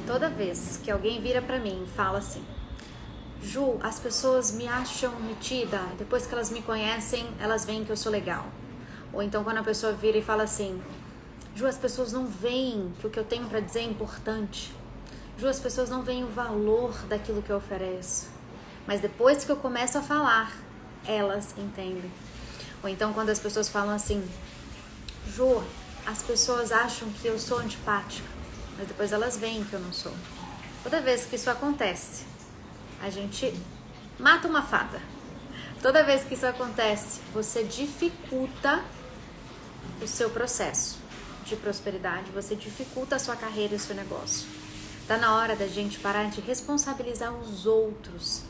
Toda vez que alguém vira pra mim e fala assim: Ju, as pessoas me acham metida, depois que elas me conhecem, elas veem que eu sou legal. Ou então quando a pessoa vira e fala assim: Ju, as pessoas não veem que o que eu tenho pra dizer é importante. Ju, as pessoas não veem o valor daquilo que eu ofereço. Mas depois que eu começo a falar, elas entendem. Ou então quando as pessoas falam assim: Ju, as pessoas acham que eu sou antipática, mas depois elas veem que eu não sou. Toda vez que isso acontece, a gente mata uma fada. Toda vez que isso acontece, você dificulta o seu processo de prosperidade, você dificulta a sua carreira e o seu negócio. Tá na hora da gente parar de responsabilizar os outros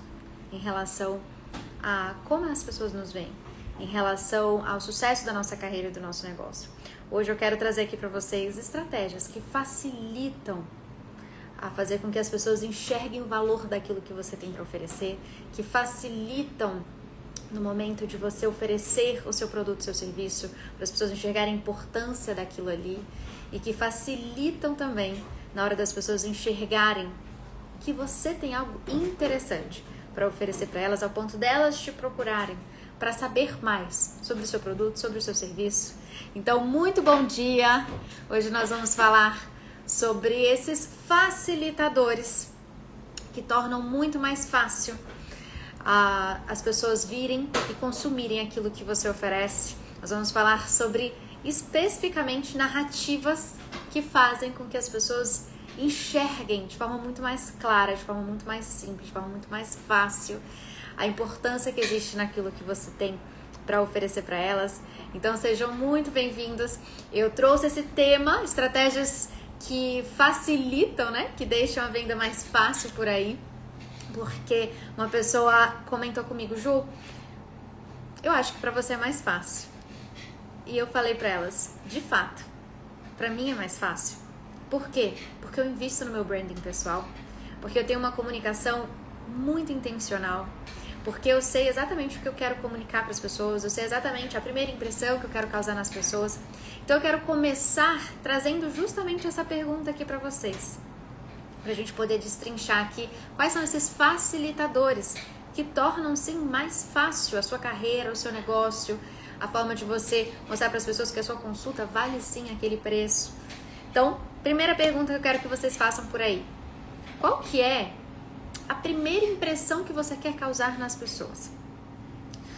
em relação a como as pessoas nos veem, em relação ao sucesso da nossa carreira e do nosso negócio. Hoje eu quero trazer aqui para vocês estratégias que facilitam a fazer com que as pessoas enxerguem o valor daquilo que você tem para oferecer, que facilitam no momento de você oferecer o seu produto, o seu serviço, para as pessoas enxergarem a importância daquilo ali, e que facilitam também na hora das pessoas enxergarem que você tem algo interessante para oferecer para elas, ao ponto delas te procurarem para saber mais sobre o seu produto, sobre o seu serviço. Então, muito bom dia! Hoje nós vamos falar sobre esses facilitadores que tornam muito mais fácil as pessoas virem e consumirem aquilo que você oferece. Nós vamos falar sobre especificamente narrativas que fazem com que as pessoas enxerguem de forma muito mais clara, de forma muito mais simples, de forma muito mais fácil a importância que existe naquilo que você tem para oferecer para elas. Então sejam muito bem-vindos. Eu trouxe esse tema, estratégias que facilitam, né? Que deixam a venda mais fácil por aí. Porque uma pessoa comentou comigo: Ju, eu acho que para você é mais fácil. E eu falei para elas: de fato, para mim é mais fácil. Por quê? Porque eu invisto no meu branding pessoal, porque eu tenho uma comunicação muito intencional, porque eu sei exatamente o que eu quero comunicar para as pessoas, eu sei exatamente a primeira impressão que eu quero causar nas pessoas. Então eu quero começar trazendo justamente essa pergunta aqui para vocês, para a gente poder destrinchar aqui quais são esses facilitadores que tornam sim mais fácil a sua carreira, o seu negócio, a forma de você mostrar para as pessoas que a sua consulta vale sim aquele preço. Então, primeira pergunta que eu quero que vocês façam por aí: qual que é a primeira impressão que você quer causar nas pessoas?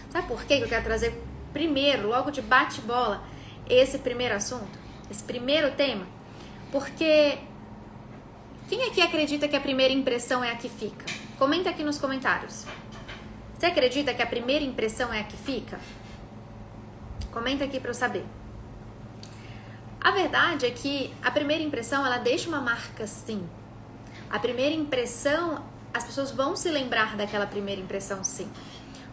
Sabe por que eu quero trazer primeiro, logo de bate-bola, esse primeiro assunto, esse primeiro tema? Porque quem aqui acredita que a primeira impressão é a que fica? Comenta aqui nos comentários. Você acredita que a primeira impressão é a que fica? Comenta aqui para eu saber. A verdade é que a primeira impressão, ela deixa uma marca, sim. A primeira impressão, as pessoas vão se lembrar daquela primeira impressão, sim.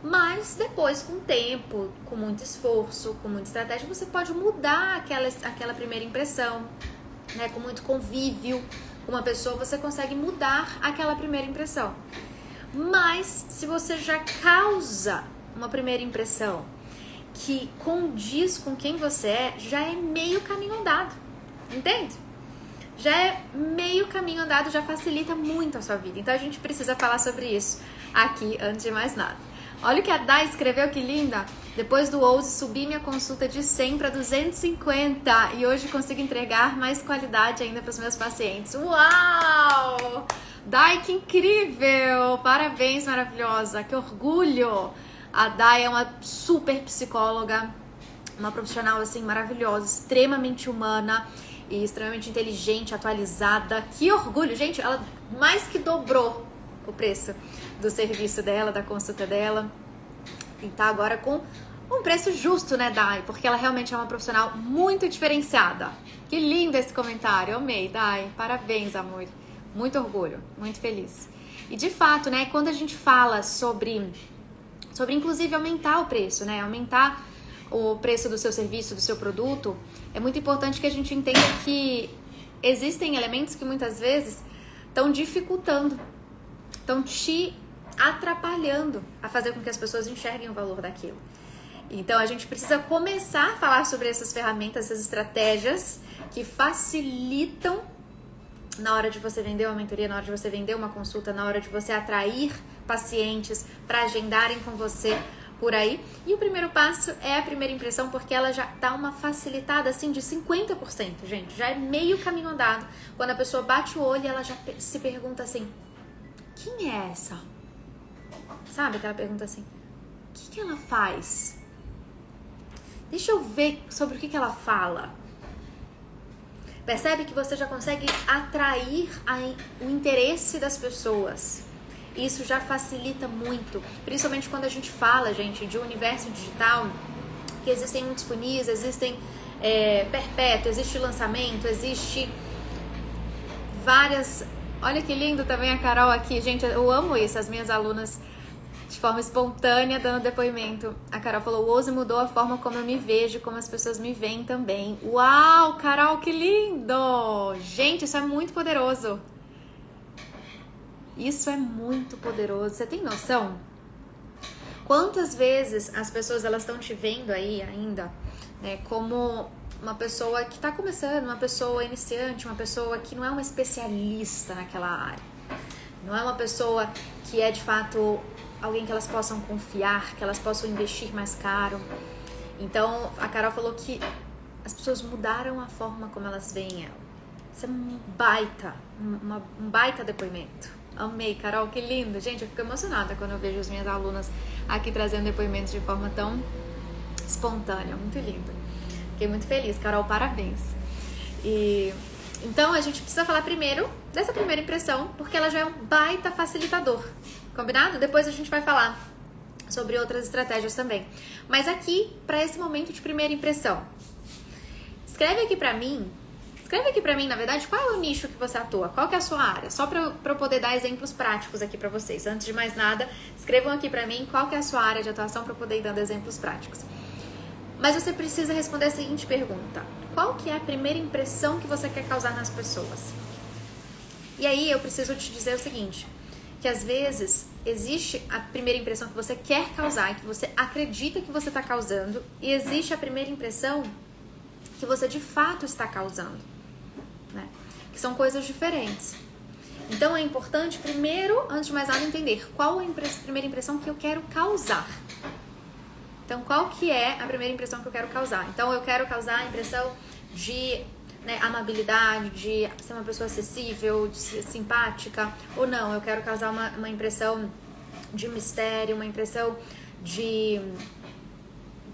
Mas depois, com o tempo, com muito esforço, com muita estratégia, você pode mudar aquela primeira impressão, né? Com muito convívio com uma pessoa, você consegue mudar aquela primeira impressão. Mas se você já causa uma primeira impressão que condiz com quem você é, já é meio caminho andado, entende? Já é meio caminho andado, já facilita muito a sua vida. Então a gente precisa falar sobre isso aqui antes de mais nada. Olha o que a Dai escreveu, que linda! Depois do Ouse, subi minha consulta de 100 para 250 e hoje consigo entregar mais qualidade ainda para os meus pacientes. Uau! Dai, que incrível! Parabéns, maravilhosa! Que orgulho! A Dai é uma super psicóloga, uma profissional assim maravilhosa, extremamente humana e extremamente inteligente, atualizada. Que orgulho, gente! Ela mais que dobrou o preço do serviço dela, da consulta dela, e tá agora com um preço justo, né, Dai? Porque ela realmente é uma profissional muito diferenciada. Que lindo esse comentário, amei, Dai. Parabéns, amor. Muito orgulho, muito feliz. E de fato, né, quando a gente fala sobre inclusive aumentar o preço, né, aumentar o preço do seu serviço, do seu produto, é muito importante que a gente entenda que existem elementos que muitas vezes estão dificultando, estão te atrapalhando a fazer com que as pessoas enxerguem o valor daquilo. Então a gente precisa começar a falar sobre essas ferramentas, essas estratégias que facilitam, na hora de você vender uma mentoria, na hora de você vender uma consulta, na hora de você atrair pacientes para agendarem com você por aí. E o primeiro passo é a primeira impressão, porque ela já dá uma facilitada assim de 50%, gente. Já é meio caminho andado. Quando a pessoa bate o olho, ela já se pergunta assim: quem é essa? Sabe aquela pergunta assim: o que ela faz? Deixa eu ver sobre o que ela fala. Percebe que você já consegue atrair o interesse das pessoas. Isso já facilita muito, principalmente quando a gente fala, gente, de um universo digital, que existem muitos funis, existem perpétuo, existe lançamento, existe várias... Olha que lindo também a Carol aqui, gente, eu amo isso, as minhas alunas de forma espontânea dando depoimento. A Carol falou: o Ozi mudou a forma como eu me vejo, como as pessoas me veem também. Uau, Carol, que lindo! Gente, isso é muito poderoso. Isso é muito poderoso. Você tem noção? Quantas vezes as pessoas elas estão te vendo aí ainda, né, como uma pessoa que está começando, uma pessoa iniciante, uma pessoa que não é uma especialista naquela área. Não é uma pessoa que é de fato alguém que elas possam confiar, que elas possam investir mais caro. Então, a Carol falou que as pessoas mudaram a forma como elas veem ela. Isso é um baita depoimento. Amei, Carol, que lindo. Gente, eu fico emocionada quando eu vejo as minhas alunas aqui trazendo depoimentos de forma tão espontânea. Muito lindo. Fiquei muito feliz, Carol, parabéns. Então, a gente precisa falar primeiro dessa primeira impressão, porque ela já é um baita facilitador. Combinado? Depois a gente vai falar sobre outras estratégias também. Mas aqui, para esse momento de primeira impressão, escreve aqui pra mim, na verdade, qual é o nicho que você atua, qual que é a sua área, só pra eu poder dar exemplos práticos aqui pra vocês. Antes de mais nada, escrevam aqui pra mim qual que é a sua área de atuação pra eu poder ir dando exemplos práticos. Mas você precisa responder a seguinte pergunta: qual que é a primeira impressão que você quer causar nas pessoas? E aí eu preciso te dizer o seguinte, que às vezes existe a primeira impressão que você quer causar, que você acredita que você está causando, e existe a primeira impressão que você de fato está causando, né? Que são coisas diferentes. Então é importante primeiro, antes de mais nada, entender qual é a primeira impressão que eu quero causar. Então, qual que é a primeira impressão que eu quero causar? Então, eu quero causar a impressão de amabilidade, de ser uma pessoa acessível, de ser simpática, ou não, eu quero causar uma impressão de mistério, uma impressão de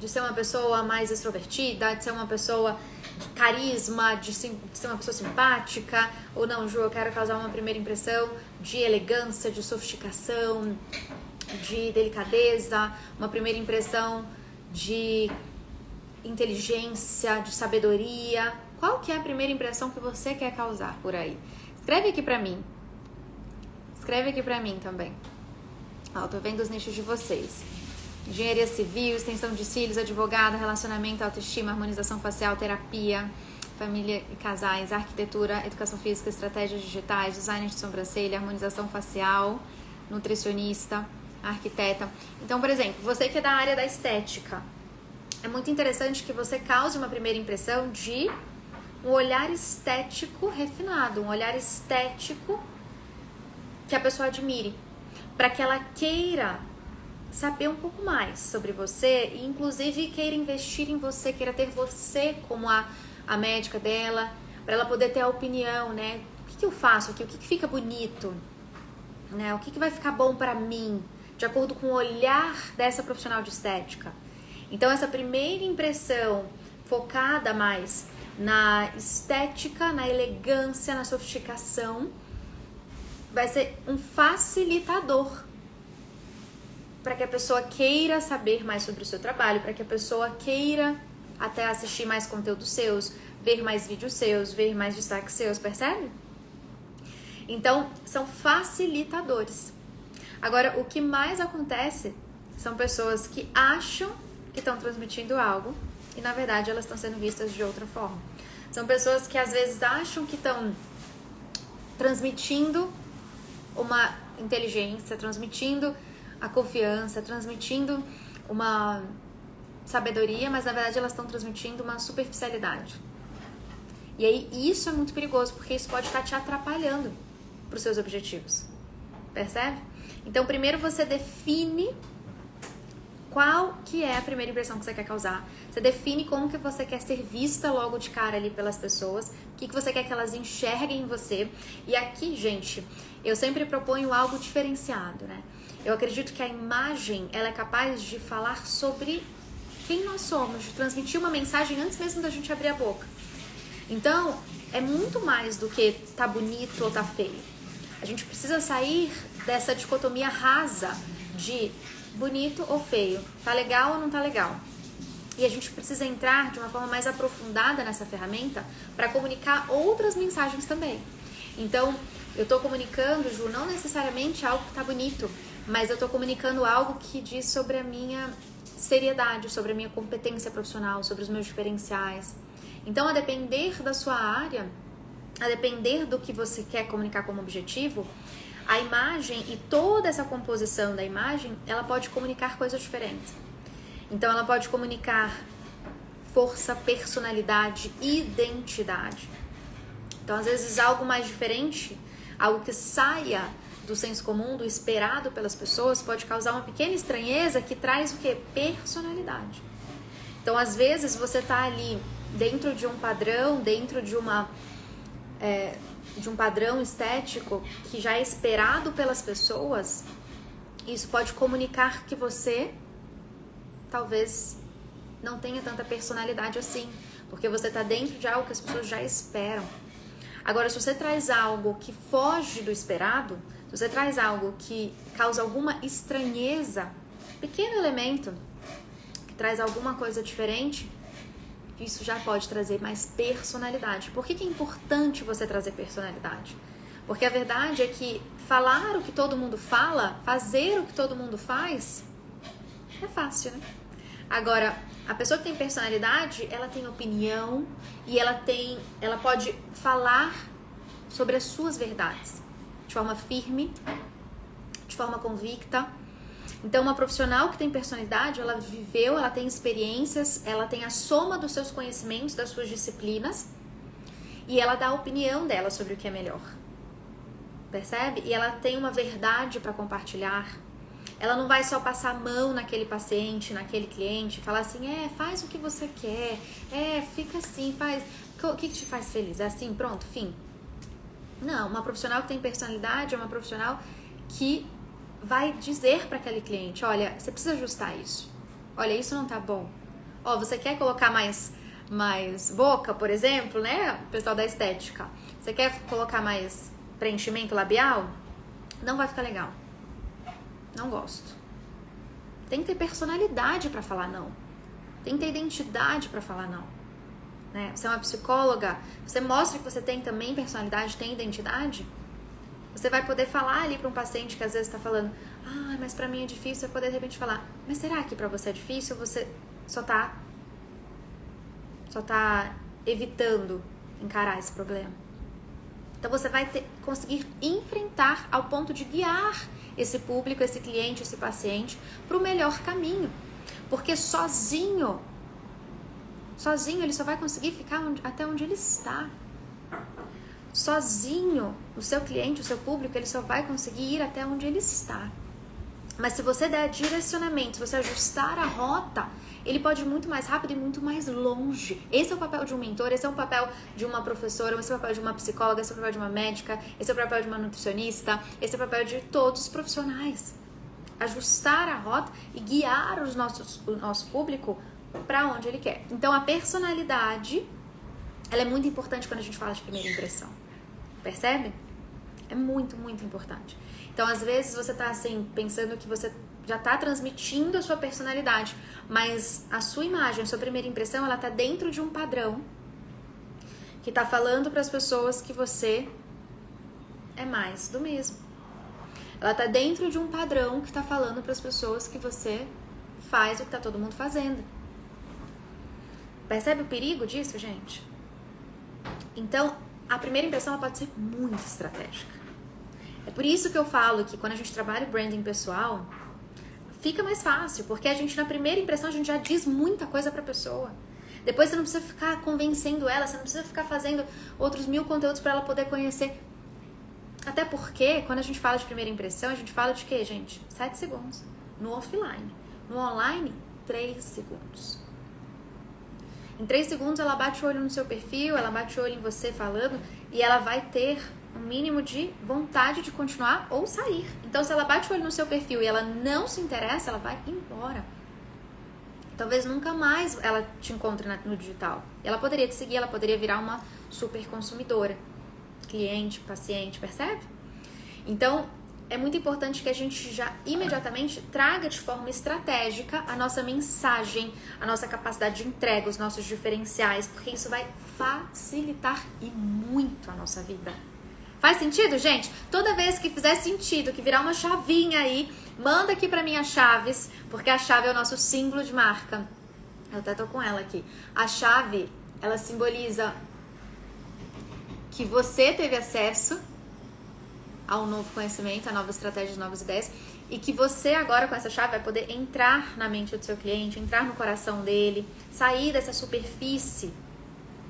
ser uma pessoa mais extrovertida, de ser uma pessoa de carisma, de ser uma pessoa simpática, ou não, Ju, eu quero causar uma primeira impressão de elegância, de sofisticação, de delicadeza, uma primeira impressão de inteligência, de sabedoria. Qual que é a primeira impressão que você quer causar por aí? Escreve aqui pra mim. Escreve aqui pra mim também. Ó, eu tô vendo os nichos de vocês. Engenharia civil, extensão de cílios, advogado, relacionamento, autoestima, harmonização facial, terapia, família e casais, arquitetura, educação física, estratégias digitais, design de sobrancelha, harmonização facial, nutricionista, arquiteta. Então, por exemplo, você que é da área da estética, é muito interessante que você cause uma primeira impressão de um olhar estético refinado, um olhar estético que a pessoa admire, para que ela queira saber um pouco mais sobre você e inclusive queira investir em você, queira ter você como a médica dela, para ela poder ter a opinião, né? O que eu faço aqui? O que fica bonito? Né? O que vai ficar bom para mim? De acordo com o olhar dessa profissional de estética. Então, essa primeira impressão focada mais na estética, na elegância, na sofisticação, vai ser um facilitador para que a pessoa queira saber mais sobre o seu trabalho, para que a pessoa queira até assistir mais conteúdos seus, ver mais vídeos seus, ver mais destaques seus, percebe? Então, são facilitadores. Agora, o que mais acontece são pessoas que acham que estão transmitindo algo e, na verdade, elas estão sendo vistas de outra forma. São pessoas que, às vezes, acham que estão transmitindo uma inteligência, transmitindo a confiança, transmitindo uma sabedoria, mas, na verdade, elas estão transmitindo uma superficialidade. E aí isso é muito perigoso, porque isso pode estar te atrapalhando para os seus objetivos. Percebe? Então primeiro você define qual que é a primeira impressão que você quer causar. Você define como que você quer ser vista logo de cara ali pelas pessoas, o que você quer que elas enxerguem em você. E aqui, gente, eu sempre proponho algo diferenciado, né? Eu acredito que a imagem, ela é capaz de falar sobre quem nós somos, de transmitir uma mensagem antes mesmo da gente abrir a boca. Então, é muito mais do que tá bonito ou tá feio. A gente precisa sair dessa dicotomia rasa de bonito ou feio, tá legal ou não tá legal. E a gente precisa entrar de uma forma mais aprofundada nessa ferramenta para comunicar outras mensagens também. Então, eu tô comunicando, Ju, não necessariamente algo que tá bonito, mas eu tô comunicando algo que diz sobre a minha seriedade, sobre a minha competência profissional, sobre os meus diferenciais. Então, a depender da sua área, a depender do que você quer comunicar como objetivo, a imagem e toda essa composição da imagem, ela pode comunicar coisas diferentes. Então, ela pode comunicar força, personalidade, identidade. Então, às vezes, algo mais diferente, algo que saia do senso comum, do esperado pelas pessoas, pode causar uma pequena estranheza que traz o quê? Personalidade. Então, às vezes, você tá ali dentro de um padrão, dentro de um padrão estético que já é esperado pelas pessoas. Isso pode comunicar que você talvez não tenha tanta personalidade assim, porque você tá dentro de algo que as pessoas já esperam. Agora, se você traz algo que foge do esperado, se você traz algo que causa alguma estranheza, pequeno elemento que traz alguma coisa diferente, isso já pode trazer mais personalidade. Por que é importante você trazer personalidade? Porque a verdade é que falar o que todo mundo fala, fazer o que todo mundo faz, é fácil, né? Agora, a pessoa que tem personalidade, ela tem opinião e ela pode falar sobre as suas verdades de forma firme, de forma convicta. Então, uma profissional que tem personalidade, ela viveu, ela tem experiências, ela tem a soma dos seus conhecimentos, das suas disciplinas, e ela dá a opinião dela sobre o que é melhor. Percebe? E ela tem uma verdade para compartilhar. Ela não vai só passar a mão naquele paciente, naquele cliente, falar assim, faz o que você quer, fica assim, faz, o que te faz feliz? É assim, pronto, fim. Não, uma profissional que tem personalidade é uma profissional que vai dizer para aquele cliente, olha, você precisa ajustar isso. Olha, isso não tá bom. Ó, você quer colocar mais boca, por exemplo, né? O pessoal da estética. Você quer colocar mais preenchimento labial? Não vai ficar legal. Não gosto. Tem que ter personalidade para falar não. Tem que ter identidade para falar não. Né? Você é uma psicóloga, você mostra que você tem também personalidade, tem identidade. Você vai poder falar ali para um paciente que às vezes está falando, mas para mim é difícil, você poder de repente falar, mas será que para você é difícil ou você só tá evitando encarar esse problema? Então você vai conseguir enfrentar ao ponto de guiar esse público, esse cliente, esse paciente para o melhor caminho. Porque sozinho ele só vai conseguir ficar até onde ele está. Sozinho, o seu cliente, o seu público, ele só vai conseguir ir até onde ele está. Mas se você der direcionamento, se você ajustar a rota, ele pode ir muito mais rápido e muito mais longe. Esse é o papel de um mentor, esse é o papel de uma professora, esse é o papel de uma psicóloga, esse é o papel de uma médica, esse é o papel de uma nutricionista, esse é o papel de todos os profissionais. Ajustar a rota e guiar o nosso público para onde ele quer. Então, a personalidade, ela é muito importante quando a gente fala de primeira impressão. Percebe? É muito, muito importante. Então, às vezes, você tá assim, pensando que você já tá transmitindo a sua personalidade, mas a sua imagem, a sua primeira impressão, ela tá dentro de um padrão que tá falando para as pessoas que você é mais do mesmo. Ela tá dentro de um padrão que tá falando para as pessoas que você faz o que tá todo mundo fazendo. Percebe o perigo disso, gente? Então, a primeira impressão ela pode ser muito estratégica. É por isso que eu falo que quando a gente trabalha o branding pessoal, fica mais fácil, porque a gente, na primeira impressão, a gente já diz muita coisa pra pessoa. Depois você não precisa ficar convencendo ela, você não precisa ficar fazendo outros 1000 conteúdos para ela poder conhecer. Até porque, quando a gente fala de primeira impressão, a gente fala de quê, gente? 7 segundos. No offline. No online, 3 segundos. Em 3 segundos, ela bate o olho no seu perfil, ela bate o olho em você falando e ela vai ter um mínimo de vontade de continuar ou sair. Então, se ela bate o olho no seu perfil e ela não se interessa, ela vai embora. Talvez nunca mais ela te encontre no digital. Ela poderia te seguir, ela poderia virar uma super consumidora. Cliente, paciente, percebe? Então, é muito importante que a gente já imediatamente traga de forma estratégica a nossa mensagem, a nossa capacidade de entrega, os nossos diferenciais, porque isso vai facilitar e muito a nossa vida. Faz sentido, gente? Toda vez que fizer sentido, que virar uma chavinha aí, manda aqui pra mim as chaves, porque a chave é o nosso símbolo de marca. Eu até tô com ela aqui. A chave, ela simboliza que você teve acesso ao novo conhecimento, a novas estratégias, novas ideias, e que você agora com essa chave vai poder entrar na mente do seu cliente, entrar no coração dele, sair dessa superfície,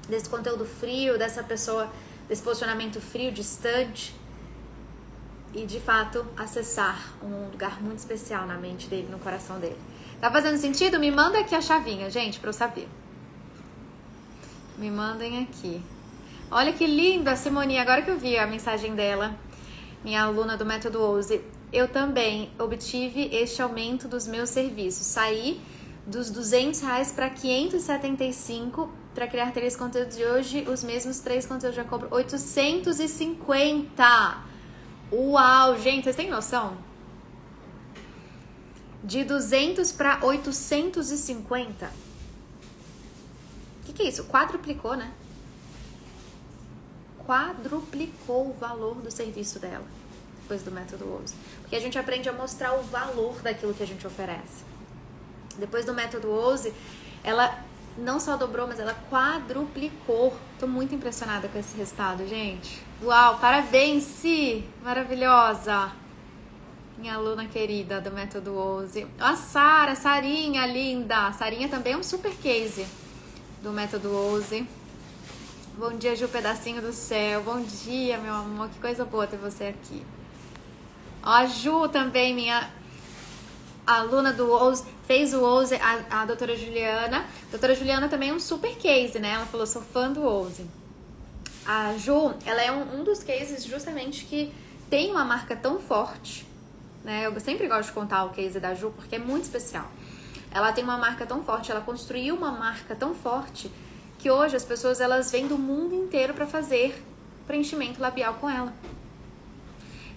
desse conteúdo frio, dessa pessoa, desse posicionamento frio, distante, e de fato acessar um lugar muito especial na mente dele, no coração dele. Tá fazendo sentido? Me manda aqui a chavinha, gente, pra eu saber. Me mandem aqui. Olha que lindo a Simoninha, agora que eu vi a mensagem dela, minha aluna do Método Ouse. Eu também obtive este aumento dos meus serviços. Saí dos R$200 para 575 para criar 3 conteúdos de hoje. Os mesmos 3 conteúdos já cobro 850. Uau, gente, vocês têm noção? De 200 para 850. O que é isso? Quadruplicou, né? Quadruplicou o valor do serviço dela depois do Método Ouse. Porque a gente aprende a mostrar o valor daquilo que a gente oferece. Depois do Método Ouse, ela não só dobrou, mas ela quadruplicou. Tô muito impressionada com esse resultado, gente. Uau, parabéns, Si! Maravilhosa! Minha aluna querida do Método Ouse. A Sara, Sarinha, linda! A Sarinha também é um super case do Método Ouse. Bom dia, Ju, pedacinho do céu. Bom dia, meu amor. Que coisa boa ter você aqui. Ó, a Ju também, minha aluna do Ouse, fez o Ouse, a doutora Juliana. A doutora Juliana também é um super case, né? Ela falou, sou fã do Ouse. A Ju, ela é um dos cases justamente que tem uma marca tão forte, né? Eu sempre gosto de contar o case da Ju porque é muito especial. Ela tem uma marca tão forte, ela construiu uma marca tão forte que hoje as pessoas elas vêm do mundo inteiro para fazer preenchimento labial com ela.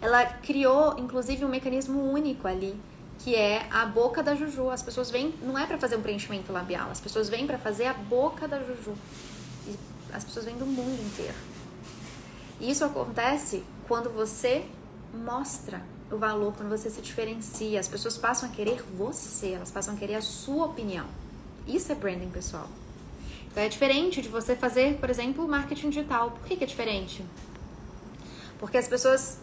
Ela criou, inclusive, um mecanismo único ali, que é a boca da Juju. As pessoas vêm, não é para fazer um preenchimento labial, as pessoas vêm para fazer a boca da Juju. E as pessoas vêm do mundo inteiro. E isso acontece quando você mostra o valor, quando você se diferencia. As pessoas passam a querer você, elas passam a querer a sua opinião. Isso é branding, pessoal. Então é diferente de você fazer, por exemplo, marketing digital. Por que é diferente? Porque as pessoas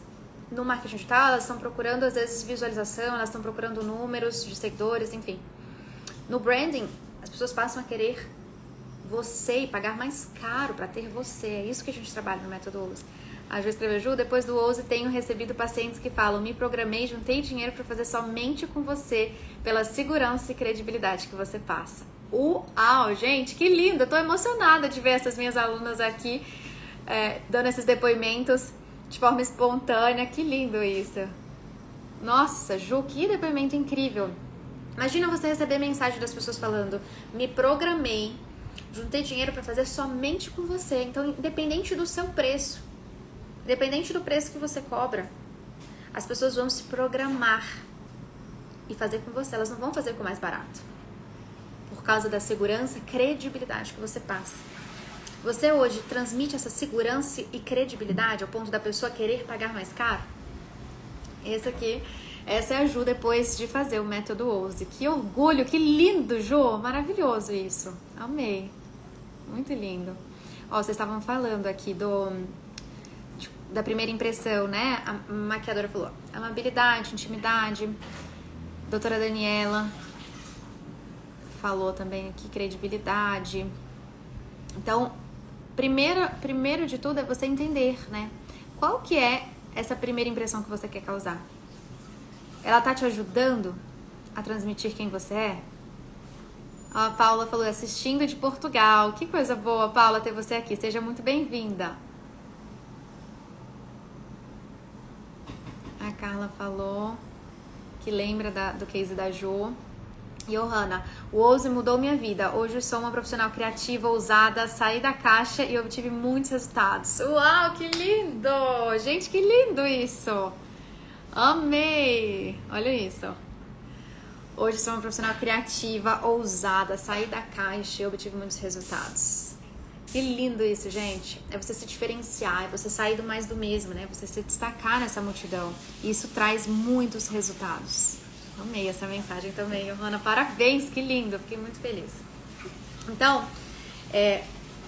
no marketing digital, elas estão procurando às vezes visualização, elas estão procurando números de seguidores, enfim. No branding, as pessoas passam a querer você e pagar mais caro para ter você. É isso que a gente trabalha no Método Ouse. A Ju escreveu, Ju, depois do Ouse tenho recebido pacientes que falam, me programei, juntei dinheiro para fazer somente com você, pela segurança e credibilidade que você passa. Uau, gente, que lindo! Eu tô emocionada de ver essas minhas alunas aqui dando esses depoimentos de forma espontânea. Que lindo isso! Nossa, Ju, que depoimento incrível! Imagina você receber mensagem das pessoas falando, me programei, juntei dinheiro para fazer somente com você. Então, independente do seu preço, independente do preço que você cobra, as pessoas vão se programar e fazer com você. Elas não vão fazer com mais barato. Por causa da segurança e credibilidade que você passa. Você hoje transmite essa segurança e credibilidade ao ponto da pessoa querer pagar mais caro? Essa é a Ju depois de fazer o Método Ouse. Que orgulho, que lindo, Ju! Maravilhoso isso. Amei. Muito lindo. Ó, vocês estavam falando aqui da primeira impressão, né? A maquiadora falou amabilidade, intimidade. Doutora Daniela falou também aqui credibilidade. Então, primeiro de tudo é você entender, né? Qual que é essa primeira impressão que você quer causar? Ela tá te ajudando a transmitir quem você é? A Paula falou, assistindo de Portugal. Que coisa boa, Paula, ter você aqui. Seja muito bem-vinda. A Carla falou que lembra do case da Jo. Johanna, o Ouse mudou minha vida. Hoje sou uma profissional criativa, ousada, saí da caixa e obtive muitos resultados. Uau, que lindo! Gente, que lindo isso! Amei! Olha isso. Hoje sou uma profissional criativa, ousada, saí da caixa e obtive muitos resultados. Que lindo isso, gente. É você se diferenciar, é você sair do mais do mesmo, né? Você se destacar nessa multidão. E isso traz muitos resultados. Amei essa mensagem também, Johanna. Parabéns, que lindo. Fiquei muito feliz. Então,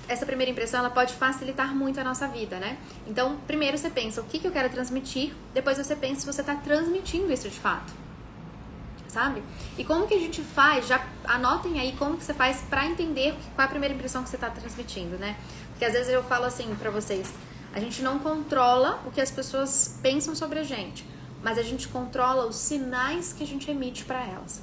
essa primeira impressão, ela pode facilitar muito a nossa vida, né? Então, primeiro você pensa o que eu quero transmitir. Depois você pensa se você está transmitindo isso de fato. Sabe? E como que a gente faz? Já anotem aí como que você faz pra entender qual é a primeira impressão que você tá transmitindo, né? Porque às vezes eu falo assim pra vocês, a gente não controla o que as pessoas pensam sobre a gente, mas a gente controla os sinais que a gente emite pra elas.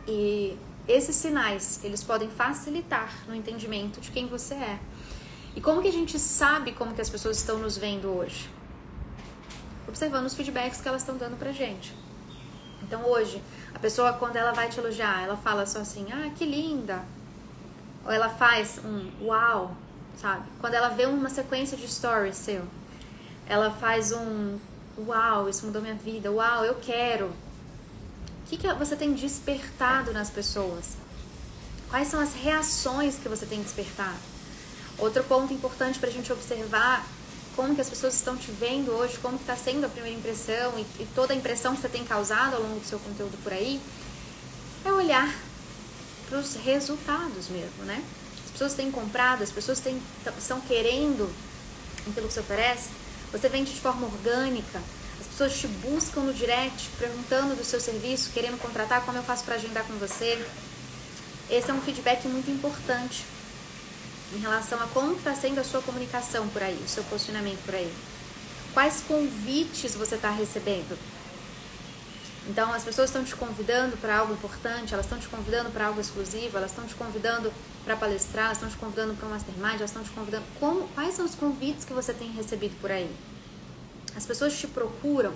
E esses sinais, eles podem facilitar no entendimento de quem você é. E como que a gente sabe como que as pessoas estão nos vendo hoje? Observando os feedbacks que elas estão dando pra gente. Então hoje, a pessoa quando ela vai te elogiar, ela fala só assim, ah, que linda. Ou ela faz um uau, sabe? Quando ela vê uma sequência de stories seu, ela faz um uau, isso mudou minha vida, uau, eu quero. O que você tem despertado nas pessoas? Quais são as reações que você tem despertado? Outro ponto importante pra gente observar como que as pessoas estão te vendo hoje, como que está sendo a primeira impressão e toda a impressão que você tem causado ao longo do seu conteúdo por aí, é olhar para os resultados mesmo, né? As pessoas têm comprado, as pessoas estão querendo aquilo que você oferece, você vende de forma orgânica, as pessoas te buscam no direct, perguntando do seu serviço, querendo contratar, como eu faço para agendar com você. Esse é um feedback muito importante em relação a como está sendo a sua comunicação por aí, o seu posicionamento por aí. Quais convites você está recebendo? Então, as pessoas estão te convidando para algo importante, elas estão te convidando para algo exclusivo, elas estão te convidando para palestrar, elas estão te convidando para um mastermind, elas estão te convidando... Quais são os convites que você tem recebido por aí? As pessoas te procuram?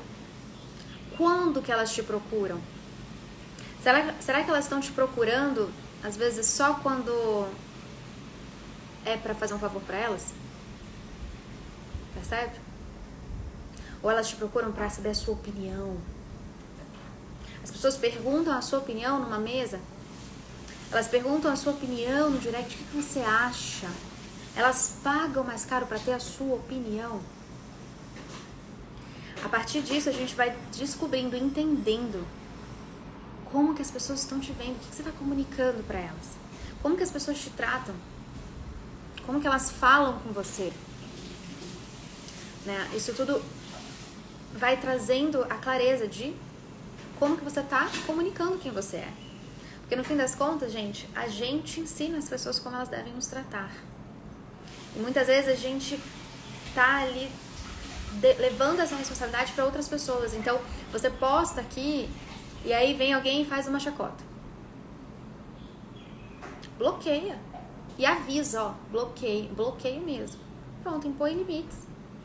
Quando que elas te procuram? Será que elas estão te procurando, às vezes, só quando... é pra fazer um favor pra elas? Percebe? Ou elas te procuram pra saber a sua opinião? As pessoas perguntam a sua opinião numa mesa. Elas perguntam a sua opinião no direct. O que você acha? Elas pagam mais caro pra ter a sua opinião. A partir disso a gente vai descobrindo, entendendo como que as pessoas estão te vendo. O que você está comunicando pra elas? Como que as pessoas te tratam? Como que elas falam com você? Né? Isso tudo vai trazendo a clareza de como que você está comunicando quem você é. Porque no fim das contas, gente, a gente ensina as pessoas como elas devem nos tratar. E muitas vezes a gente tá ali levando essa responsabilidade para outras pessoas. Então, você posta aqui e aí vem alguém e faz uma chacota. Bloqueia. E avisa, ó, bloqueio mesmo. Pronto, impõe limites.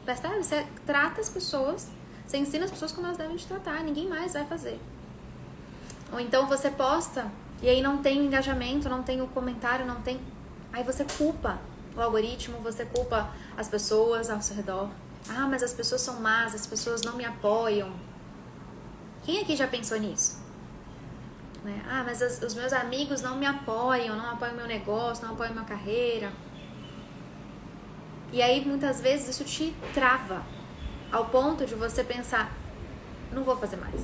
Percebe? Você trata as pessoas, você ensina as pessoas como elas devem te tratar, ninguém mais vai fazer. Ou então você posta e aí não tem o engajamento, não tem o comentário, não tem... Aí você culpa o algoritmo, você culpa as pessoas ao seu redor. Ah, mas as pessoas são más, as pessoas não me apoiam. Quem aqui já pensou nisso? Né? Ah, mas os meus amigos não me apoiam, não apoiam meu negócio, não apoiam minha carreira. E aí, muitas vezes, isso te trava ao ponto de você pensar, não vou fazer mais.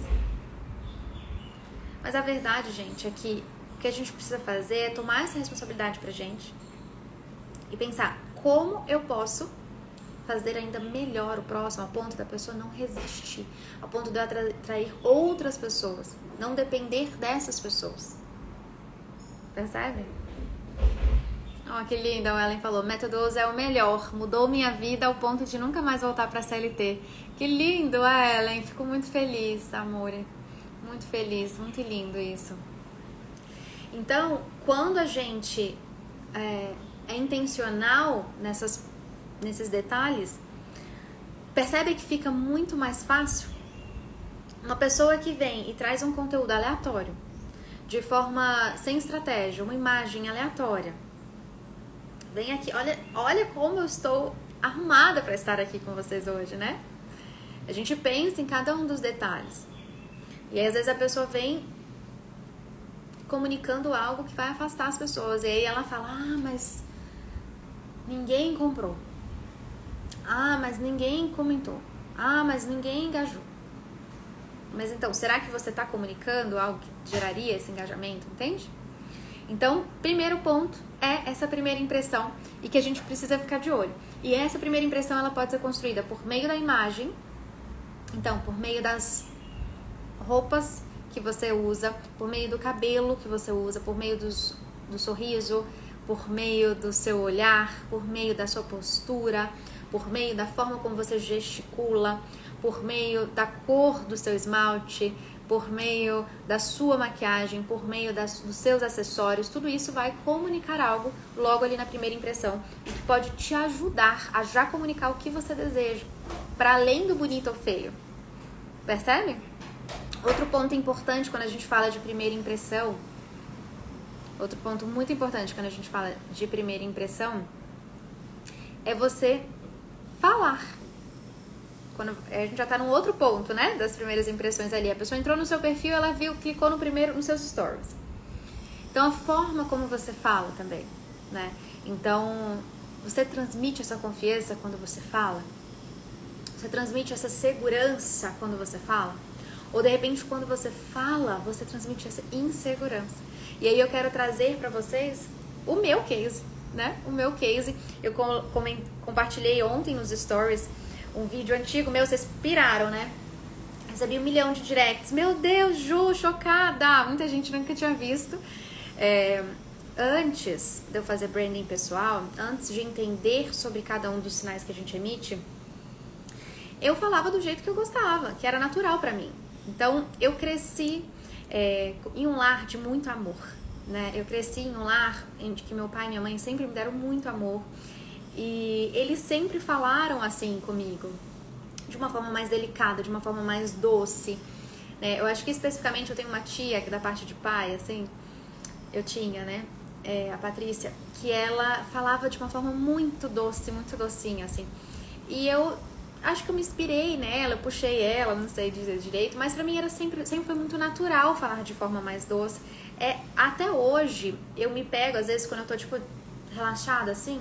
Mas a verdade, gente, é que o que a gente precisa fazer é tomar essa responsabilidade pra gente e pensar como eu posso fazer ainda melhor o próximo, a ponto da pessoa não resistir, a ponto de eu atrair outras pessoas, não depender dessas pessoas. Percebe? Oh, que linda, a Ellen falou, método OZ é o melhor, mudou minha vida ao ponto de nunca mais voltar pra CLT. Que lindo, Ellen, fico muito feliz, amor, muito feliz, muito lindo isso. Então, quando a gente é intencional nesses detalhes, percebe que fica muito mais fácil? Uma pessoa que vem e traz um conteúdo aleatório, de forma sem estratégia, uma imagem aleatória. Vem aqui, olha como eu estou arrumada para estar aqui com vocês hoje, né? A gente pensa em cada um dos detalhes. E aí, às vezes, a pessoa vem comunicando algo que vai afastar as pessoas. E aí ela fala, mas ninguém comprou. Mas ninguém comentou. Mas ninguém engajou. Mas então, será que você está comunicando algo que geraria esse engajamento, entende? Então, primeiro ponto é essa primeira impressão e que a gente precisa ficar de olho. E essa primeira impressão, ela pode ser construída por meio da imagem, então, por meio das roupas que você usa, por meio do cabelo que você usa, por meio do sorriso, por meio do seu olhar, por meio da sua postura, por meio da forma como você gesticula, por meio da cor do seu esmalte, por meio da sua maquiagem, por meio dos seus acessórios. Tudo isso vai comunicar algo logo ali na primeira impressão e que pode te ajudar a já comunicar o que você deseja, para além do bonito ou feio. Percebe? Outro ponto importante quando a gente fala de primeira impressão, outro ponto muito importante quando a gente fala de primeira impressão, é você falar. Quando a gente já tá num outro ponto, né, das primeiras impressões ali. A pessoa entrou no seu perfil, ela viu, clicou nos seus stories. Então, a forma como você fala também, né? Então, você transmite essa confiança quando você fala? Você transmite essa segurança quando você fala? Ou, de repente, quando você fala, você transmite essa insegurança? E aí eu quero trazer para vocês o meu case, né? O meu case. Eu compartilhei ontem nos stories um vídeo antigo meu, vocês piraram, né? Recebi 1 milhão de directs. Meu Deus, Ju, chocada! Muita gente nunca tinha visto. Antes de eu fazer branding pessoal, antes de entender sobre cada um dos sinais que a gente emite, eu falava do jeito que eu gostava, que era natural pra mim. Então, eu cresci em um lar de muito amor, né? Eu cresci em um lar em que meu pai e minha mãe sempre me deram muito amor. E eles sempre falaram assim comigo, de uma forma mais delicada, de uma forma mais doce, né? Eu acho que especificamente eu tenho uma tia que da parte de pai, assim, eu tinha, né? A Patrícia, que ela falava de uma forma muito doce, muito docinha, assim. E eu acho que eu me inspirei nela, eu puxei ela, não sei dizer direito, mas pra mim era sempre foi muito natural falar de forma mais doce. Até hoje, eu me pego, às vezes, quando eu tô, tipo, relaxada, assim,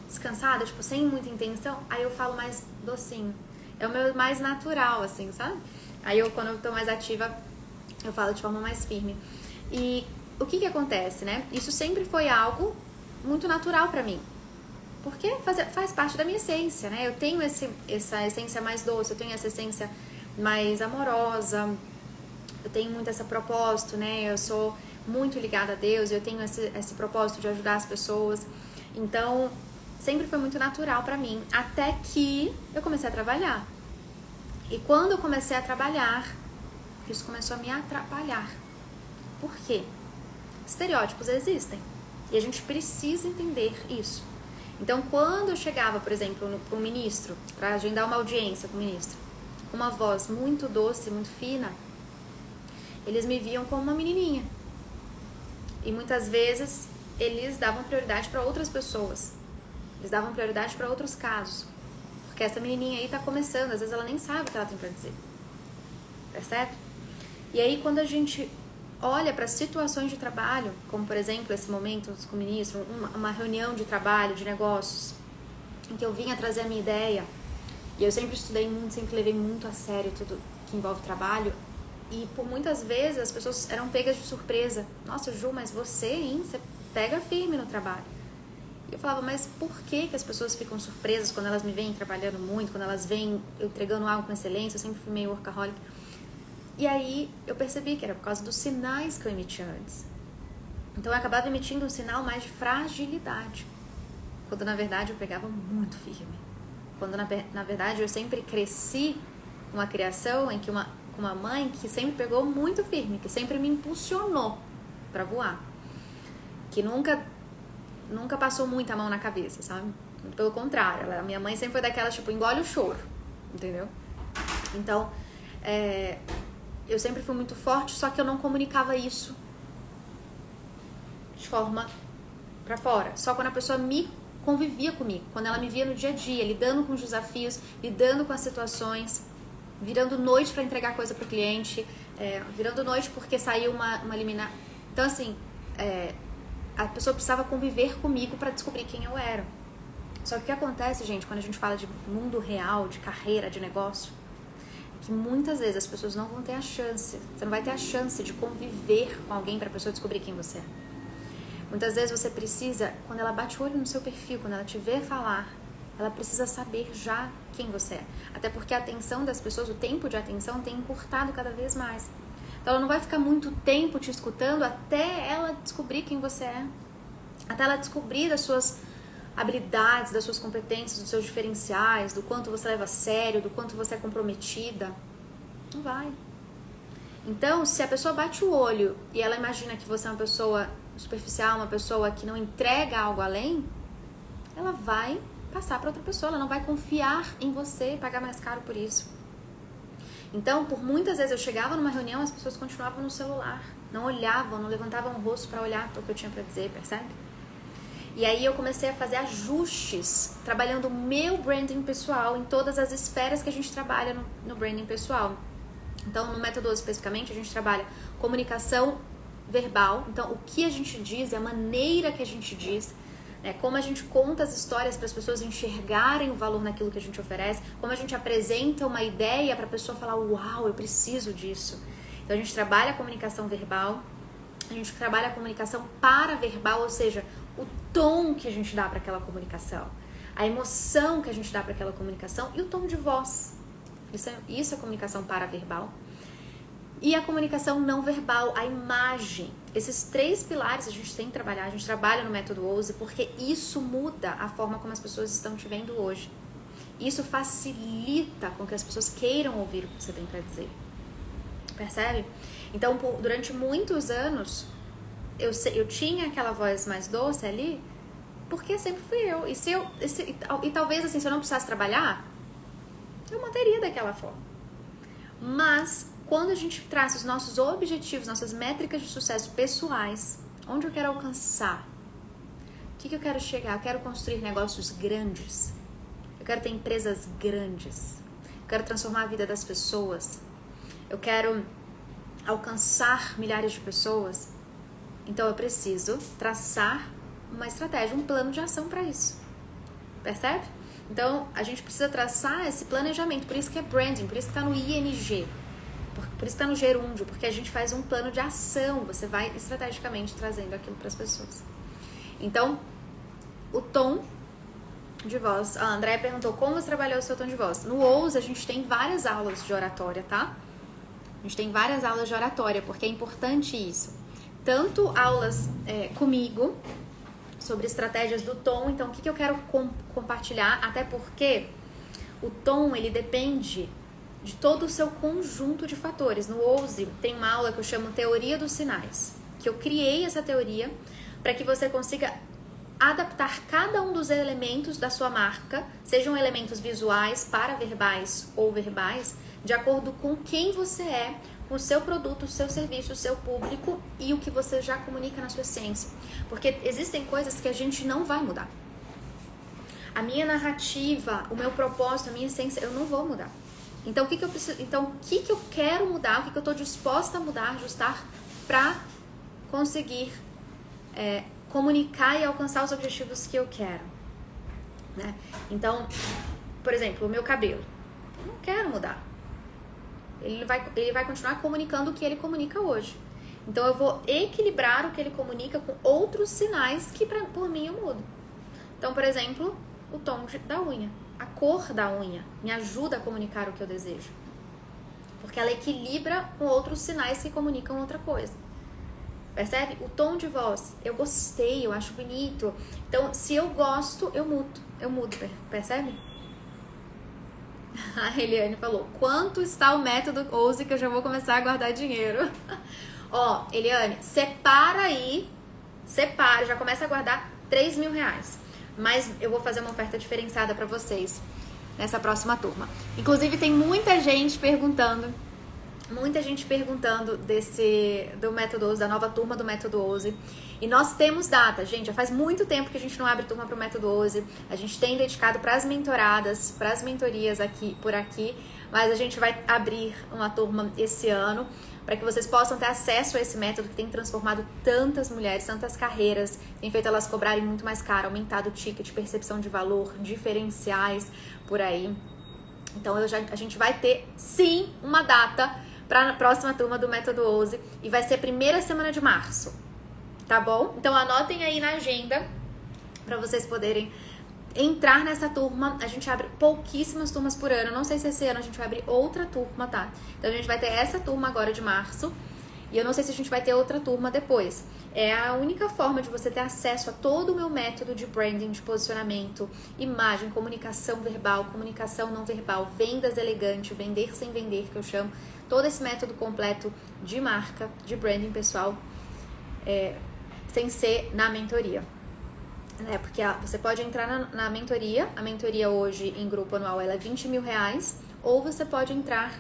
descansada, tipo, sem muita intenção, aí eu falo mais docinho. É o meu mais natural, assim, sabe? Aí quando eu tô mais ativa, eu falo de forma mais firme. E o que acontece, né? Isso sempre foi algo muito natural pra mim. Porque faz parte da minha essência, né? Eu tenho essa essência mais doce, eu tenho essa essência mais amorosa, eu tenho muito esse propósito, né? Eu sou muito ligada a Deus, eu tenho esse propósito de ajudar as pessoas. Então, sempre foi muito natural pra mim, até que eu comecei a trabalhar. E quando eu comecei a trabalhar, isso começou a me atrapalhar. Por quê? Estereótipos existem e a gente precisa entender isso. Então, quando eu chegava, por exemplo, para um ministro, para agendar uma audiência com o ministro, com uma voz muito doce, muito fina, eles me viam como uma menininha. E muitas vezes eles davam prioridade para outras pessoas. Eles davam prioridade para outros casos. Porque essa menininha aí tá começando, às vezes ela nem sabe o que ela tem pra dizer. Percebe? E aí quando a gente olha para situações de trabalho, como por exemplo esse momento com o ministro, uma reunião de trabalho, de negócios, em que eu vinha trazer a minha ideia, e eu sempre estudei muito, sempre levei muito a sério tudo que envolve trabalho, e por muitas vezes as pessoas eram pegas de surpresa. Nossa, Ju, mas você, hein? Você pega firme no trabalho. E eu falava, mas por que as pessoas ficam surpresas quando elas me veem trabalhando muito, quando elas veem eu entregando algo com excelência? Eu sempre fui meio workaholic. E aí eu percebi que era por causa dos sinais que eu emitia antes. Então eu acabava emitindo um sinal mais de fragilidade, quando na verdade eu pegava muito firme. Quando na verdade eu sempre cresci uma criação em que uma mãe que sempre pegou muito firme, que sempre me impulsionou para voar, que nunca passou muita mão na cabeça, sabe? Muito pelo contrário, a minha mãe sempre foi daquelas, tipo, engole o choro, entendeu? Então, eu sempre fui muito forte, só que eu não comunicava isso de forma pra fora. Só quando a pessoa convivia comigo, quando ela me via no dia a dia, lidando com os desafios, lidando com as situações, virando noite para entregar coisa pro cliente, virando noite porque saiu uma liminar. Então, assim, a pessoa precisava conviver comigo para descobrir quem eu era. Só que o que acontece, gente, quando a gente fala de mundo real, de carreira, de negócio, é que muitas vezes as pessoas não vão ter a chance. Você não vai ter a chance de conviver com alguém para a pessoa descobrir quem você é. Muitas vezes você precisa, quando ela bate o olho no seu perfil, quando ela te vê falar, ela precisa saber já quem você é. Até porque a atenção das pessoas, o tempo de atenção tem encurtado cada vez mais. Então ela não vai ficar muito tempo te escutando até ela descobrir quem você é. Até ela descobrir das suas habilidades, das suas competências, dos seus diferenciais, do quanto você leva a sério, do quanto você é comprometida. Não vai. Então, se a pessoa bate o olho e ela imagina que você é uma pessoa superficial, uma pessoa que não entrega algo além, ela vai passar para outra pessoa, ela não vai confiar em você e pagar mais caro por isso. Então, por muitas vezes eu chegava numa reunião, as pessoas continuavam no celular, não olhavam, não levantavam o rosto para olhar o que eu tinha para dizer, percebe? E aí eu comecei a fazer ajustes, trabalhando o meu branding pessoal em todas as esferas que a gente trabalha no branding pessoal. Então, no método especificamente, a gente trabalha comunicação verbal, então o que a gente diz, a maneira que a gente diz, né, como a gente conta as histórias para as pessoas enxergarem o valor naquilo que a gente oferece, como a gente apresenta uma ideia para a pessoa falar, uau, eu preciso disso. Então a gente trabalha a comunicação verbal, a gente trabalha a comunicação paraverbal, ou seja, o tom que a gente dá para aquela comunicação, a emoção que a gente dá para aquela comunicação e o tom de voz. Isso é comunicação paraverbal. E a comunicação não verbal, a imagem. Esses 3 pilares a gente tem que trabalhar, a gente trabalha no método OUSE, porque isso muda a forma como as pessoas estão te vendo hoje. Isso facilita com que as pessoas queiram ouvir o que você tem para dizer. Percebe? Então, durante muitos anos, eu tinha aquela voz mais doce ali, porque sempre fui eu. E talvez, assim, se eu não precisasse trabalhar, eu manteria daquela forma. Mas quando a gente traça os nossos objetivos, nossas métricas de sucesso pessoais, onde eu quero alcançar, o que eu quero chegar? Eu quero construir negócios grandes, eu quero ter empresas grandes, eu quero transformar a vida das pessoas, eu quero alcançar milhares de pessoas. Então eu preciso traçar uma estratégia, um plano de ação para isso. Percebe? Então a gente precisa traçar esse planejamento, por isso que é branding, por isso que está no ING. Por isso está no gerúndio, porque a gente faz um plano de ação, você vai estrategicamente trazendo aquilo para as pessoas. Então, o tom de voz. A Andréia perguntou como você trabalhou o seu tom de voz. No OUSE a gente tem várias aulas de oratória, tá? A gente tem várias aulas de oratória, porque é importante isso. Tanto aulas comigo, sobre estratégias do tom, então o que eu quero compartilhar, até porque o tom, ele depende de todo o seu conjunto de fatores. No OUSE tem uma aula que eu chamo Teoria dos Sinais, que eu criei essa teoria para que você consiga adaptar cada um dos elementos da sua marca, sejam elementos visuais, paraverbais ou verbais, de acordo com quem você é, com o seu produto, o seu serviço, o seu público e o que você já comunica na sua essência. Porque existem coisas que a gente não vai mudar. A minha narrativa, o meu propósito, a minha essência, eu não vou mudar. Então, o que eu quero mudar, o que eu estou disposta a mudar, ajustar para conseguir comunicar e alcançar os objetivos que eu quero, né? Então, por exemplo, o meu cabelo, eu não quero mudar. Ele vai continuar comunicando o que ele comunica hoje. Então, eu vou equilibrar o que ele comunica com outros sinais que, por mim, eu mudo. Então, por exemplo, o tom da unha. A cor da unha me ajuda a comunicar o que eu desejo. Porque ela equilibra com outros sinais que comunicam outra coisa. Percebe? O tom de voz. Eu gostei, eu acho bonito. Então, se eu gosto, eu mudo, percebe? A Eliane falou, quanto está o método Ouse que eu já vou começar a guardar dinheiro? Ó, Eliane, separa, já começa a guardar 3 mil reais. Mas eu vou fazer uma oferta diferenciada para vocês nessa próxima turma. Inclusive, tem muita gente perguntando do Método Ouse, da nova turma do Método Ouse. E nós temos data, gente, já faz muito tempo que a gente não abre turma para o Método Ouse. A gente tem dedicado para as mentoradas, para as mentorias por aqui, mas a gente vai abrir uma turma esse ano para que vocês possam ter acesso a esse método que tem transformado tantas mulheres, tantas carreiras, tem feito elas cobrarem muito mais caro, aumentado o ticket, percepção de valor, diferenciais por aí. Então a gente vai ter sim uma data para a próxima turma do Método Ouse e vai ser a primeira semana de março, tá bom? Então anotem aí na agenda para vocês poderem entrar nessa turma. A gente abre pouquíssimas turmas por ano, não sei se esse ano a gente vai abrir outra turma, tá? Então a gente vai ter essa turma agora de março e eu não sei se a gente vai ter outra turma depois. É a única forma de você ter acesso a todo o meu método de branding, de posicionamento, imagem, comunicação verbal, comunicação não verbal, vendas elegante, vender sem vender, que eu chamo. Todo esse método completo de marca, de branding pessoal, sem ser na mentoria. Porque você pode entrar na mentoria. A mentoria hoje em grupo anual ela é 20 mil reais. Ou você pode entrar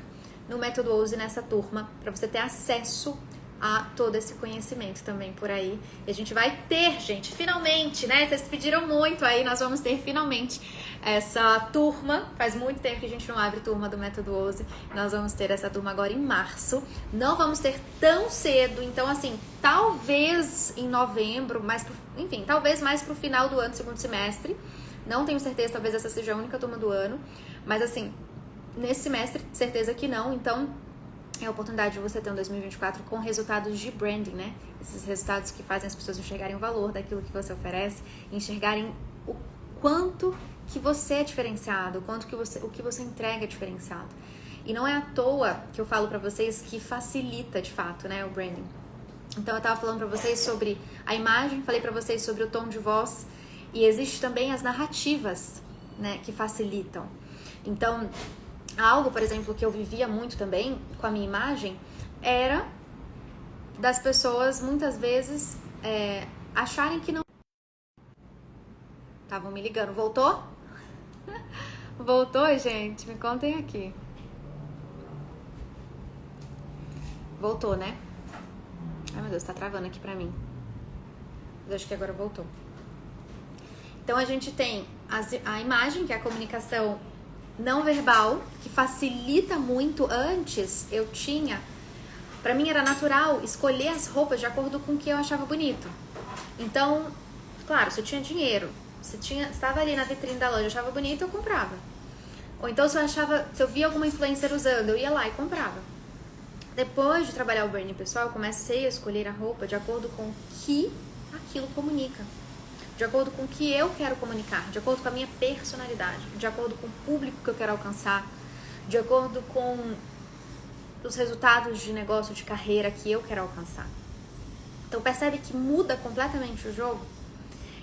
no Método Ouse nessa turma para você ter acesso a todo esse conhecimento também por aí. E a gente vai ter, gente, finalmente, né? Vocês pediram muito aí, nós vamos ter finalmente essa turma. Faz muito tempo que a gente não abre turma do Método Ouse. Nós vamos ter essa turma agora em março. Não vamos ter tão cedo, então assim, talvez em novembro, enfim, talvez mais pro final do ano, segundo semestre. Não tenho certeza, talvez essa seja a única turma do ano. Mas assim, nesse semestre, certeza que não, então é a oportunidade de você ter um 2024 com resultados de branding, né? Esses resultados que fazem as pessoas enxergarem o valor daquilo que você oferece, enxergarem o quanto que você é diferenciado, o que você entrega é diferenciado. E não é à toa que eu falo pra vocês que facilita de fato, né, o branding. Então eu tava falando pra vocês sobre a imagem, falei pra vocês sobre o tom de voz e existe também as narrativas, né, que facilitam. Então, algo, por exemplo, que eu vivia muito também com a minha imagem era das pessoas muitas vezes acharem que não. Estavam me ligando. Voltou? Voltou, gente? Me contem aqui. Voltou, né? Ai, meu Deus, tá travando aqui pra mim. Mas acho que agora voltou. Então, a gente tem a imagem, que é a comunicação não verbal, que facilita muito. Antes eu tinha, pra mim era natural escolher as roupas de acordo com o que eu achava bonito. Então, claro, se eu tinha dinheiro, se estava ali na vitrine da loja, eu achava bonito, eu comprava. Ou então se eu via alguma influencer usando, eu ia lá e comprava. Depois de trabalhar o branding pessoal, eu comecei a escolher a roupa de acordo com o que aquilo comunica, de acordo com o que eu quero comunicar, de acordo com a minha personalidade, de acordo com o público que eu quero alcançar, de acordo com os resultados de negócio, de carreira que eu quero alcançar. Então percebe que muda completamente o jogo?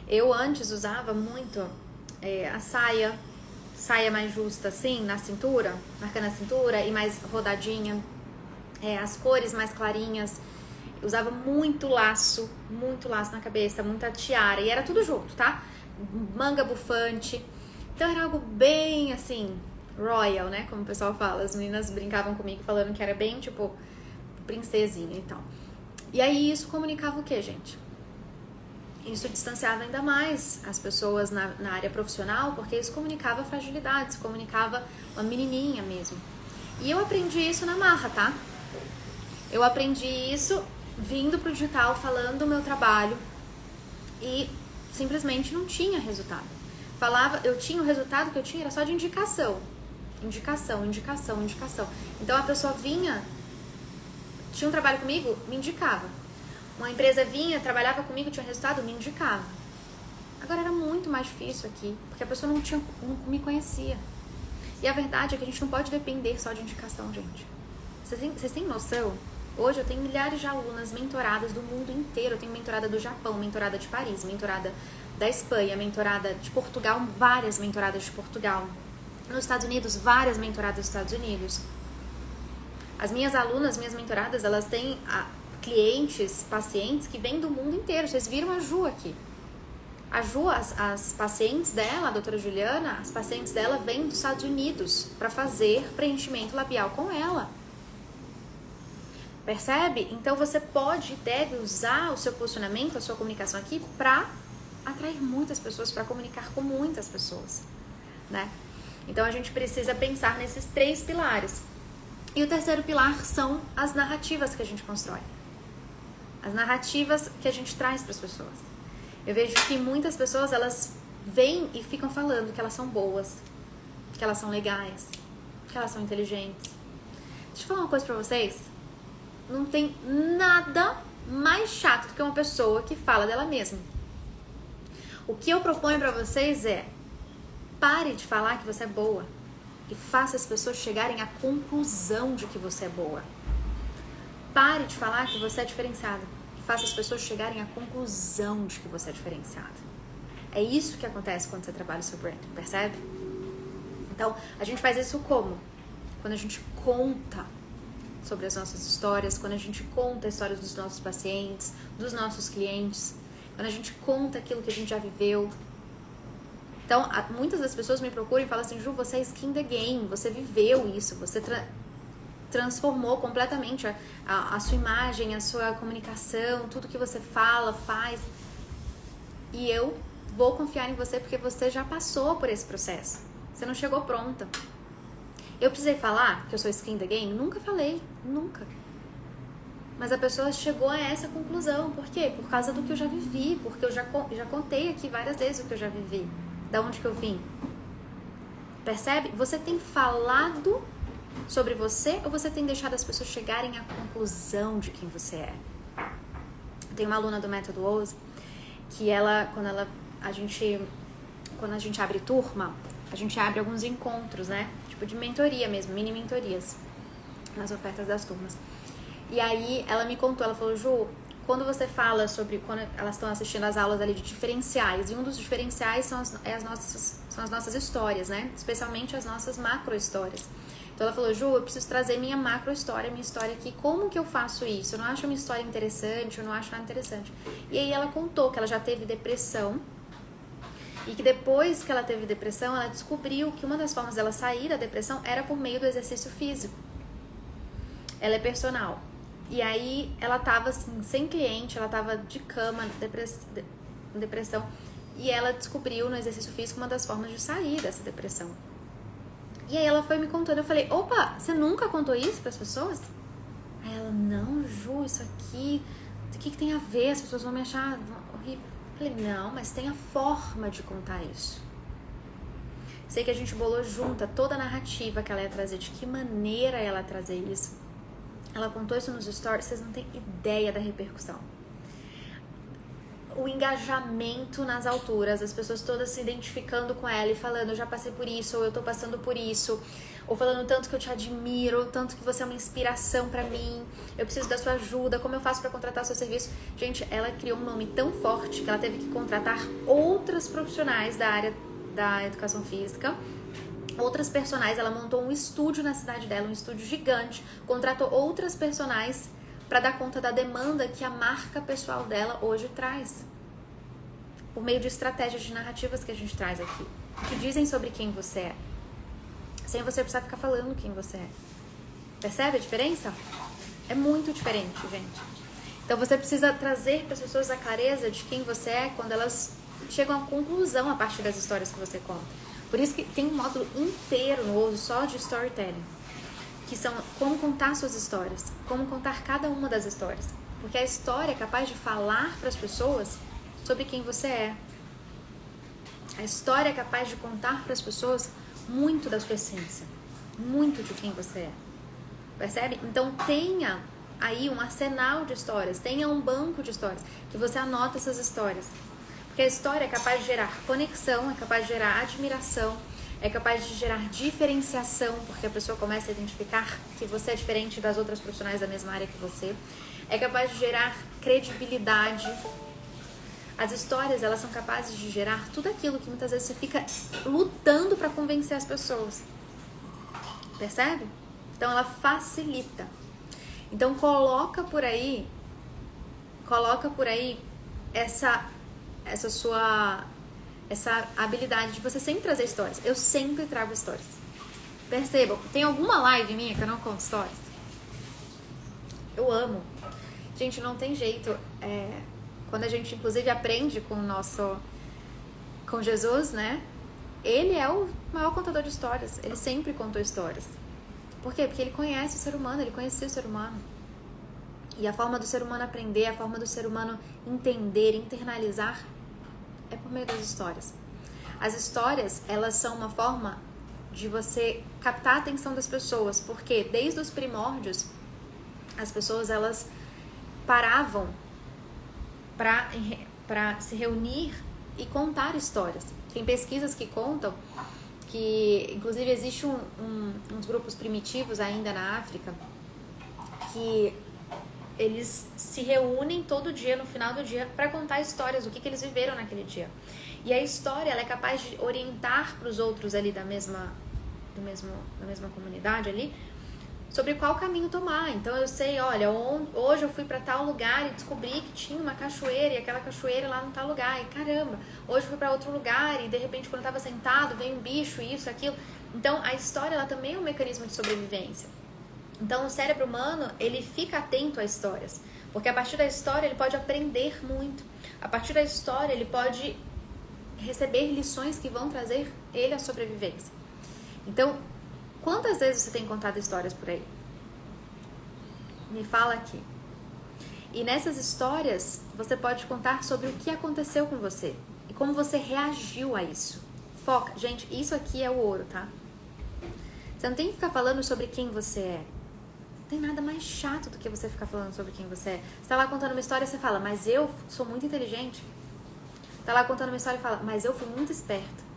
Eu antes usava muito a saia mais justa assim, na cintura, marcando a cintura e mais rodadinha, as cores mais clarinhas. Eu usava muito laço na cabeça, muita tiara, e era tudo junto, tá? Manga bufante. Então era algo bem assim, royal, né? Como o pessoal fala. As meninas brincavam comigo falando que era bem tipo princesinha e tal. E aí isso comunicava o quê, gente? Isso distanciava ainda mais as pessoas na área profissional, porque isso comunicava fragilidade, isso comunicava uma menininha mesmo. E eu aprendi isso na marra, tá? Eu aprendi isso vindo pro digital, falando do meu trabalho e simplesmente não tinha resultado. Eu tinha o resultado que eu tinha era só de indicação. Então a pessoa vinha, tinha um trabalho comigo, me indicava. Uma empresa vinha, trabalhava comigo, tinha resultado, me indicava. Agora era muito mais difícil aqui, porque a pessoa não me conhecia. E a verdade é que a gente não pode depender só de indicação, gente. Vocês têm noção Hoje eu tenho milhares de alunas mentoradas do mundo inteiro. Eu tenho mentorada do Japão, mentorada de Paris, mentorada da Espanha, mentorada de Portugal, várias mentoradas de Portugal. Nos Estados Unidos, várias mentoradas dos Estados Unidos. As minhas alunas, minhas mentoradas, elas têm clientes, pacientes que vêm do mundo inteiro. Vocês viram a Ju aqui. A Ju, as pacientes dela, a doutora Juliana, as pacientes dela vêm dos Estados Unidos para fazer preenchimento labial com ela. Percebe? Então você pode e deve usar o seu posicionamento, a sua comunicação aqui para atrair muitas pessoas, para comunicar com muitas pessoas, né? Então a gente precisa pensar nesses 3 pilares. E o terceiro pilar são as narrativas que a gente constrói. As narrativas que a gente traz para as pessoas. Eu vejo que muitas pessoas, elas vêm e ficam falando que elas são boas, que elas são legais, que elas são inteligentes. Deixa eu falar uma coisa pra vocês. Não tem nada mais chato do que uma pessoa que fala dela mesma. O que eu proponho pra vocês é: pare de falar que você é boa e faça as pessoas chegarem à conclusão de que você é boa. Pare de falar que você é diferenciada e faça as pessoas chegarem à conclusão de que você é diferenciada. É isso que acontece quando você trabalha o seu brand, percebe? Então, a gente faz isso como? Quando a gente conta sobre as nossas histórias, quando a gente conta a história dos nossos pacientes, dos nossos clientes, quando a gente conta aquilo que a gente já viveu. Então, muitas das pessoas me procuram e falam assim: Ju, você é skin the game, você viveu isso, você transformou completamente a sua imagem, a sua comunicação, tudo que você fala, faz. E eu vou confiar em você porque você já passou por esse processo. Você não chegou pronta. Eu precisei falar que eu sou skin the game? Nunca falei, nunca. Mas a pessoa chegou a essa conclusão. Por quê? Por causa do que eu já vivi, porque eu já contei aqui várias vezes o que eu já vivi. Da onde que eu vim. Percebe? Você tem falado sobre você ou você tem deixado as pessoas chegarem à conclusão de quem você é? Tem uma aluna do Método Ouse que quando a gente abre turma, a gente abre alguns encontros, né? Tipo de mentoria mesmo, mini mentorias nas ofertas das turmas. E aí ela me contou, ela falou: Ju, quando você fala sobre, quando elas estão assistindo as aulas ali de diferenciais, e um dos diferenciais são as nossas histórias, né? Especialmente as nossas macro histórias. Então ela falou: Ju, eu preciso trazer minha macro história, minha história aqui. Como que eu faço isso? Eu não acho minha história interessante, eu não acho nada interessante. E aí ela contou que ela já teve depressão e que depois que ela teve depressão, ela descobriu que uma das formas dela sair da depressão era por meio do exercício físico. Ela é personal. E aí ela tava assim, sem cliente, ela tava de cama, depressão. E ela descobriu no exercício físico uma das formas de sair dessa depressão. E aí ela foi me contando, eu falei: opa, você nunca contou isso para as pessoas? Aí ela: não, Ju, isso aqui, o que tem a ver? As pessoas vão me achar horrível. Eu falei: não, mas tem a forma de contar isso. Sei que a gente bolou junta toda a narrativa que ela ia trazer, de que maneira ela ia trazer isso. Ela contou isso nos stories, vocês não têm ideia da repercussão. O engajamento nas alturas, as pessoas todas se identificando com ela e falando: eu já passei por isso, ou eu tô passando por isso, ou falando tanto que eu te admiro, tanto que você é uma inspiração pra mim, eu preciso da sua ajuda, como eu faço pra contratar seu serviço. Gente, ela criou um nome tão forte que ela teve que contratar outras profissionais da área da educação física, outras personagens. Ela montou um estúdio na cidade dela, um estúdio gigante, contratou outras personagens para dar conta da demanda que a marca pessoal dela hoje traz, por meio de estratégias de narrativas que a gente traz aqui, que dizem sobre quem você é, sem você precisar ficar falando quem você é. Percebe a diferença? É muito diferente, gente. Então você precisa trazer para as pessoas a clareza de quem você é quando elas chegam à conclusão a partir das histórias que você conta. Por isso que tem um módulo inteiro no Ouse só de storytelling, que são como contar suas histórias, como contar cada uma das histórias. Porque a história é capaz de falar para as pessoas sobre quem você é. A história é capaz de contar para as pessoas muito da sua essência, muito de quem você é. Percebe? Então tenha aí um arsenal de histórias, tenha um banco de histórias, que você anota essas histórias. Porque a história é capaz de gerar conexão, é capaz de gerar admiração, é capaz de gerar diferenciação, porque a pessoa começa a identificar que você é diferente das outras profissionais da mesma área que você. É capaz de gerar credibilidade. As histórias, elas são capazes de gerar tudo aquilo que muitas vezes você fica lutando para convencer as pessoas. Percebe? Então ela facilita. Então coloca por aí essa habilidade de você sempre trazer histórias. Eu sempre trago histórias. Percebam, tem alguma live minha que eu não conto histórias? Eu amo. Gente, não tem jeito. Quando a gente, inclusive, aprende com Jesus, né? Ele é o maior contador de histórias. Ele sempre contou histórias. Por quê? Porque ele conhece o ser humano, ele conhecia o ser humano. E a forma do ser humano aprender, a forma do ser humano entender, internalizar, é por meio das histórias. As histórias, elas são uma forma de você captar a atenção das pessoas, porque desde os primórdios, as pessoas, elas paravam para se reunir e contar histórias. Tem pesquisas que contam que, inclusive, existe uns grupos primitivos ainda na África que eles se reúnem todo dia, no final do dia, para contar histórias, o que eles viveram naquele dia. E a história, ela é capaz de orientar para os outros ali da mesma comunidade ali, sobre qual caminho tomar. Então eu sei, olha, hoje eu fui para tal lugar e descobri que tinha uma cachoeira e aquela cachoeira lá no tal lugar. E caramba, hoje eu fui para outro lugar e de repente quando eu estava sentado veio um bicho, isso, aquilo. Então a história, ela também é um mecanismo de sobrevivência. Então o cérebro humano, ele fica atento a histórias, porque a partir da história ele pode aprender muito. A partir da história ele pode receber lições que vão trazer ele à sobrevivência. Então, quantas vezes você tem contado histórias por aí? Me fala aqui. E nessas histórias, você pode contar sobre o que aconteceu com você e como você reagiu a isso. Foca. Gente, isso aqui é o ouro, tá? Você não tem que ficar falando sobre quem você é. Não tem nada mais chato do que você ficar falando sobre quem você é. Você tá lá contando uma história e você fala, mas eu sou muito inteligente. Tá lá contando uma história e fala, mas eu fui muito esperto.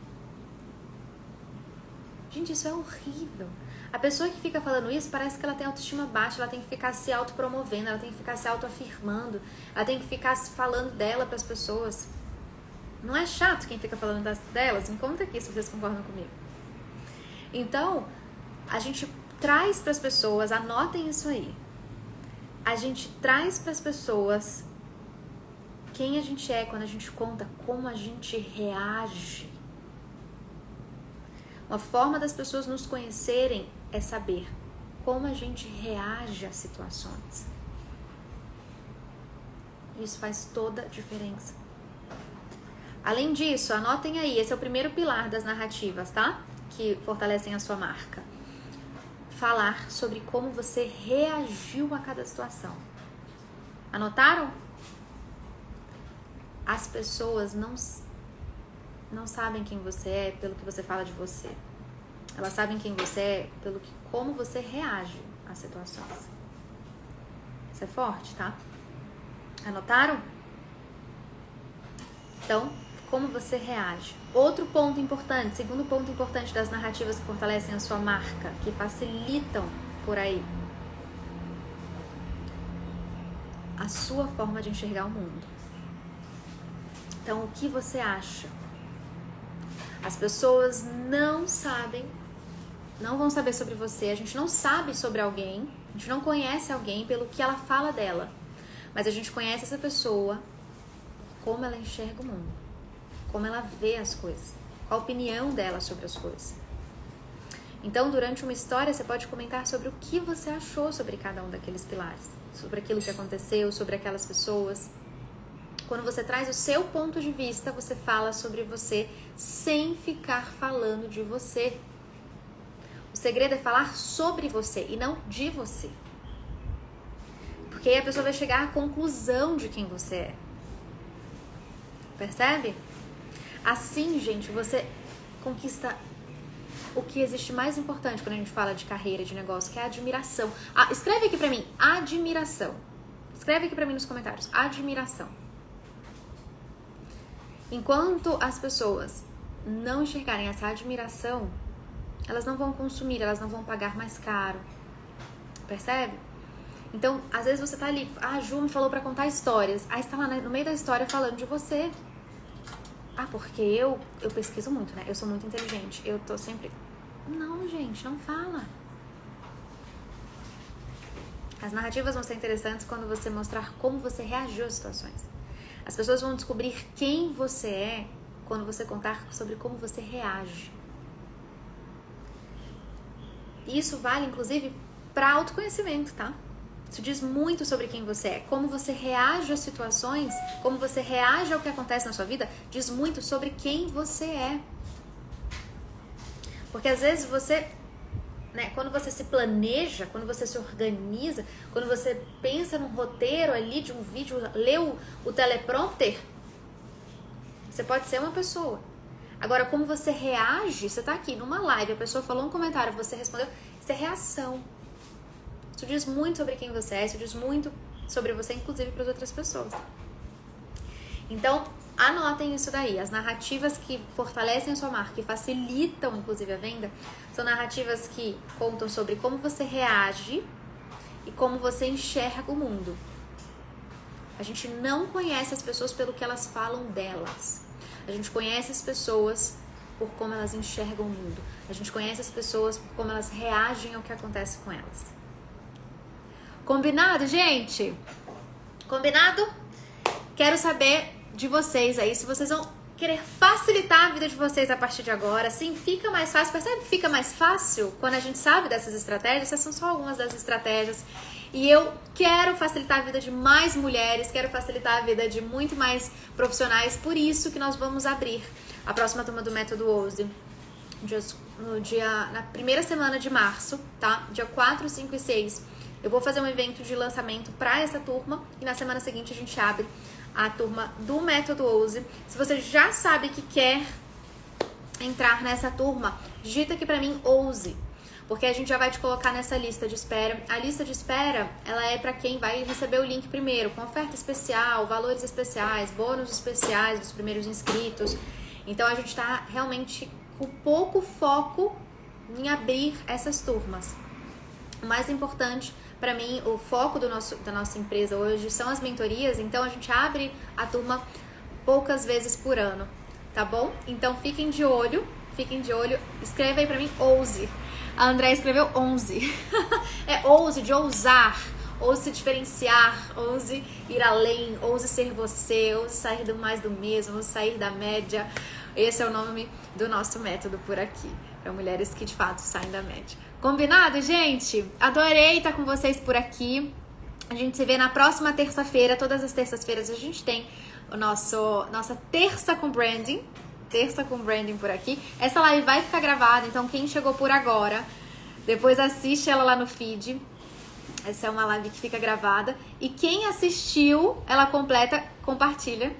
Gente, isso é horrível. A pessoa que fica falando isso parece que ela tem autoestima baixa, ela tem que ficar se autopromovendo, ela tem que ficar se autoafirmando, ela tem que ficar falando dela para as pessoas. Não é chato quem fica falando delas? Me conta aqui se vocês concordam comigo. Então, a gente traz para as pessoas, anotem isso aí. A gente traz para as pessoas quem a gente é quando a gente conta como a gente reage. Uma forma das pessoas nos conhecerem é saber como a gente reage às situações. Isso faz toda a diferença. Além disso, anotem aí, esse é o primeiro pilar das narrativas, tá? Que fortalecem a sua marca. Falar sobre como você reagiu a cada situação. Anotaram? As pessoas não sabem quem você é pelo que você fala de você. Elas sabem quem você é como você reage às situações. Isso é forte, tá? Anotaram? Então, como você reage. Outro ponto importante, segundo ponto importante das narrativas que fortalecem a sua marca, que facilitam por aí. A sua forma de enxergar o mundo. Então, o que você acha? As pessoas não sabem, não vão saber sobre você, a gente não sabe sobre alguém, a gente não conhece alguém pelo que ela fala dela, mas a gente conhece essa pessoa, como ela enxerga o mundo, como ela vê as coisas, qual a opinião dela sobre as coisas. Então, durante uma história, você pode comentar sobre o que você achou sobre cada um daqueles pilares, sobre aquilo que aconteceu, sobre aquelas pessoas. Quando você traz o seu ponto de vista, você fala sobre você sem ficar falando de você. O segredo é falar sobre você e não de você. Porque aí a pessoa vai chegar à conclusão de quem você é. Percebe? Assim, gente, você conquista o que existe mais importante quando a gente fala de carreira, de negócio, que é a admiração. Escreve aqui pra mim, admiração. Escreve aqui pra mim nos comentários, admiração. Enquanto as pessoas não enxergarem essa admiração, elas não vão consumir, elas não vão pagar mais caro. Percebe? Então, às vezes você tá ali, a Ju me falou pra contar histórias, aí você tá lá no meio da história falando de você. Porque eu pesquiso muito, né? Eu sou muito inteligente, eu tô sempre... Não, gente, não fala. As narrativas vão ser interessantes quando você mostrar como você reagiu às situações. As pessoas vão descobrir quem você é quando você contar sobre como você reage. Isso vale, inclusive, para autoconhecimento, tá? Isso diz muito sobre quem você é. Como você reage às situações, como você reage ao que acontece na sua vida, diz muito sobre quem você é. Porque às vezes você, né, quando você se planeja, quando você se organiza, quando você pensa num roteiro ali de um vídeo, lê o teleprompter, você pode ser uma pessoa. Agora, como você reage, você tá aqui numa live, a pessoa falou um comentário, você respondeu, isso é reação. Isso diz muito sobre quem você é, isso diz muito sobre você, inclusive para as outras pessoas. Então, anotem isso daí. As narrativas que fortalecem a sua marca e facilitam, inclusive, a venda, são narrativas que contam sobre como você reage e como você enxerga o mundo. A gente não conhece as pessoas pelo que elas falam delas. A gente conhece as pessoas por como elas enxergam o mundo. A gente conhece as pessoas por como elas reagem ao que acontece com elas. Combinado, gente? Combinado? Quero saber de vocês aí, se vocês vão querer facilitar a vida de vocês a partir de agora. Assim, fica mais fácil. Percebe que fica mais fácil quando a gente sabe dessas estratégias? Essas são só algumas das estratégias. E eu quero facilitar a vida de mais mulheres, quero facilitar a vida de muito mais profissionais. Por isso que nós vamos abrir a próxima turma do Método Ouse na primeira semana de março, tá? Dia 4, 5 e 6. Eu vou fazer um evento de lançamento para essa turma e na semana seguinte a gente abre a turma do Método Ouse. Se você já sabe que quer entrar nessa turma, digita aqui pra mim Ouse, porque a gente já vai te colocar nessa lista de espera. A lista de espera, ela é para quem vai receber o link primeiro, com oferta especial, valores especiais, bônus especiais dos primeiros inscritos. Então a gente tá realmente com pouco foco em abrir essas turmas. O mais importante para mim, o foco da nossa empresa hoje são as mentorias, então a gente abre a turma poucas vezes por ano, tá bom? Então fiquem de olho, escreva aí pra mim Ouse. A André escreveu 11. É ouse, de ousar, ouse se diferenciar, ouse ir além, ouse ser você, ouse sair do mais do mesmo, ouse sair da média. Esse é o nome do nosso método por aqui, para mulheres que de fato saem da média. Combinado, gente? Adorei estar com vocês por aqui. A gente se vê na próxima terça-feira. Todas as terças-feiras a gente tem nossa terça com branding. Terça com branding por aqui. Essa live vai ficar gravada, então quem chegou por agora, depois assiste ela lá no feed. Essa é uma live que fica gravada. E quem assistiu, ela completa, compartilha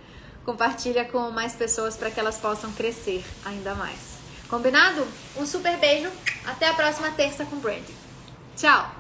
com mais pessoas para que elas possam crescer ainda mais. Combinado? Um super beijo. Até a próxima terça com branding. Tchau!